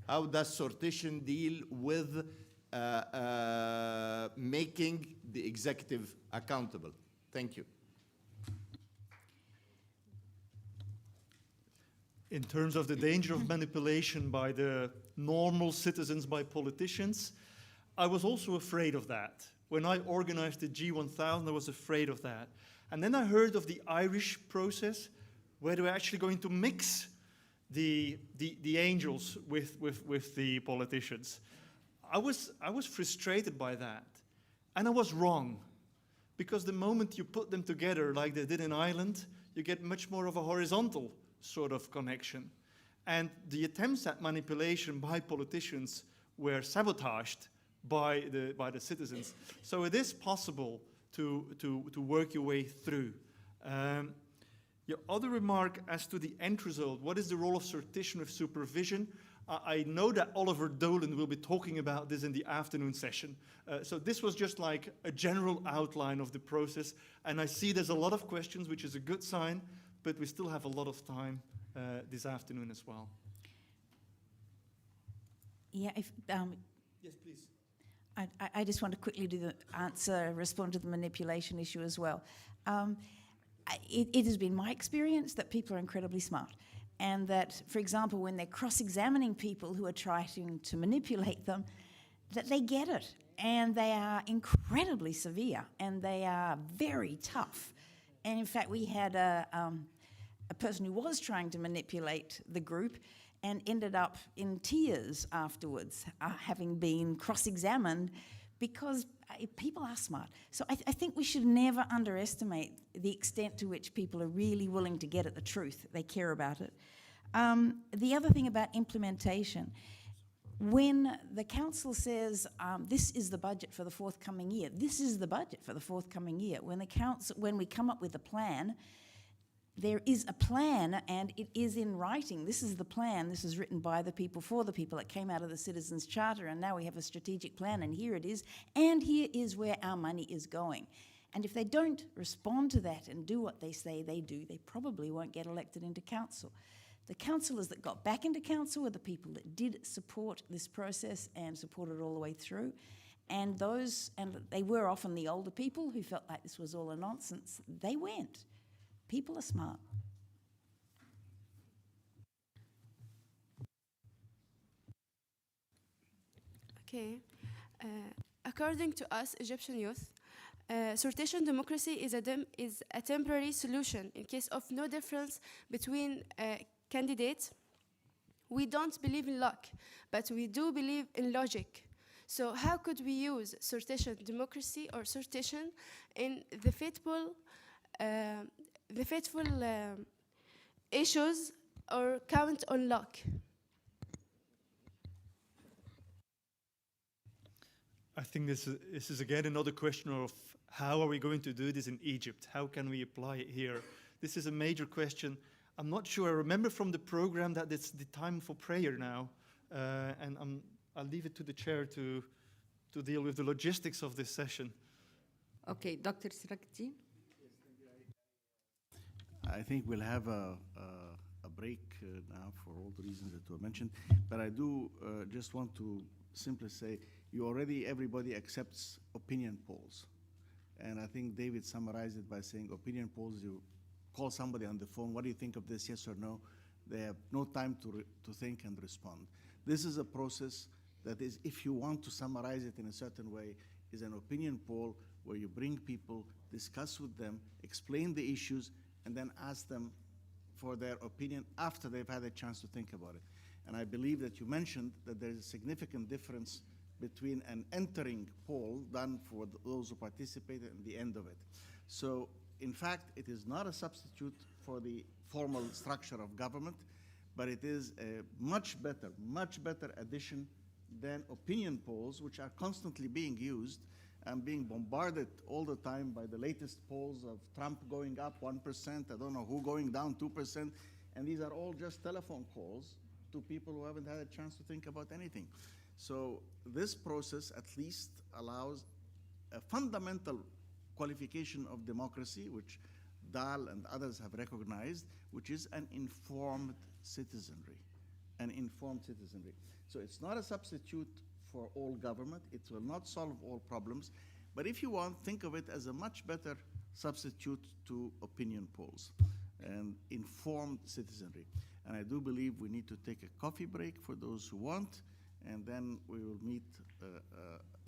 How does sortition deal with making the executive accountable? Thank you. In terms of the danger of manipulation by the normal citizens, by politicians, I was also afraid of that. When I organized the G1000, I was afraid of that. And then I heard of the Irish process, where they were actually going to mix the angels with the politicians. I was frustrated by that. And I was wrong, because the moment you put them together like they did in Ireland, you get much more of a horizontal sort of connection. And the attempts at manipulation by politicians were sabotaged by the citizens. So it is possible to work your way through. Your other remark as to the end result, what is the role of sortition with supervision? I know that Oliver Dolan will be talking about this in the afternoon session. So this was just like a general outline of the process. And I see there's a lot of questions, which is a good sign, but we still have a lot of time this afternoon as well. Yeah, if, Yes, please. I just want to quickly respond to the manipulation issue as well. It has been my experience that people are incredibly smart, and that, for example, when they're cross-examining people who are trying to manipulate them, that they get it, and they are incredibly severe, and they are very tough. And in fact, we had a person who was trying to manipulate the group and ended up in tears afterwards, having been cross-examined, because people are smart. So I think we should never underestimate the extent to which people are really willing to get at the truth. They care about it. The other thing about implementation, when the council says, this is the budget for the forthcoming year, this is the budget for the forthcoming year. When we come up with a plan, there is a plan, and it is in writing. This is the plan. This is written by the people, for the people. It came out of the Citizens' Charter, and now we have a strategic plan, and here it is. And here is where our money is going. And if they don't respond to that and do what they say they do, they probably won't get elected into council. The councillors that got back into council were the people that did support this process and supported it all the way through. And they were often the older people who felt like this was all a nonsense. They went. People are smart. Okay. According to us, Egyptian youth, sortition democracy is a temporary solution in case of no difference between candidates. We don't believe in luck, but we do believe in logic. So how could we use sortition democracy or sortition in the fateful issues, or count on luck? I think this is again another question of how are we going to do this in Egypt? How can we apply it here? This is a major question. I'm not sure. I remember from the program that it's the time for prayer now, and I'll leave it to the chair to deal with the logistics of this session. Okay, Dr. Sirajuddin. I think we'll have a break now for all the reasons that were mentioned, but I do just want to simply say everybody accepts opinion polls. And I think David summarized it by saying opinion polls, you call somebody on the phone, what do you think of this, yes or no? They have no time to think and respond. This is a process that is, if you want to summarize it in a certain way, is an opinion poll where you bring people, discuss with them, explain the issues, and then ask them for their opinion after they've had a chance to think about it. And I believe that you mentioned that there's a significant difference between an entering poll done for those who participated and the end of it. So, in fact, it is not a substitute for the formal structure of government, but it is a much better addition than opinion polls, which are constantly being used and being bombarded all the time by the latest polls of Trump going up 1%, I don't know who going down 2%, and these are all just telephone calls to people who haven't had a chance to think about anything. So this process at least allows a fundamental qualification of democracy, which Dahl and others have recognized, which is an informed citizenry. So it's not a substitute for all government. It will not solve all problems. But if you want, think of it as a much better substitute to opinion polls and informed citizenry. And I do believe we need to take a coffee break for those who want, and then we will meet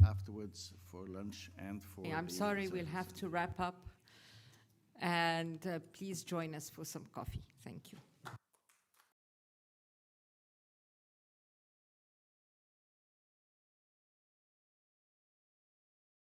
afterwards for lunch and for I'm sorry, we'll have to wrap up. And please join us for some coffee. Thank you.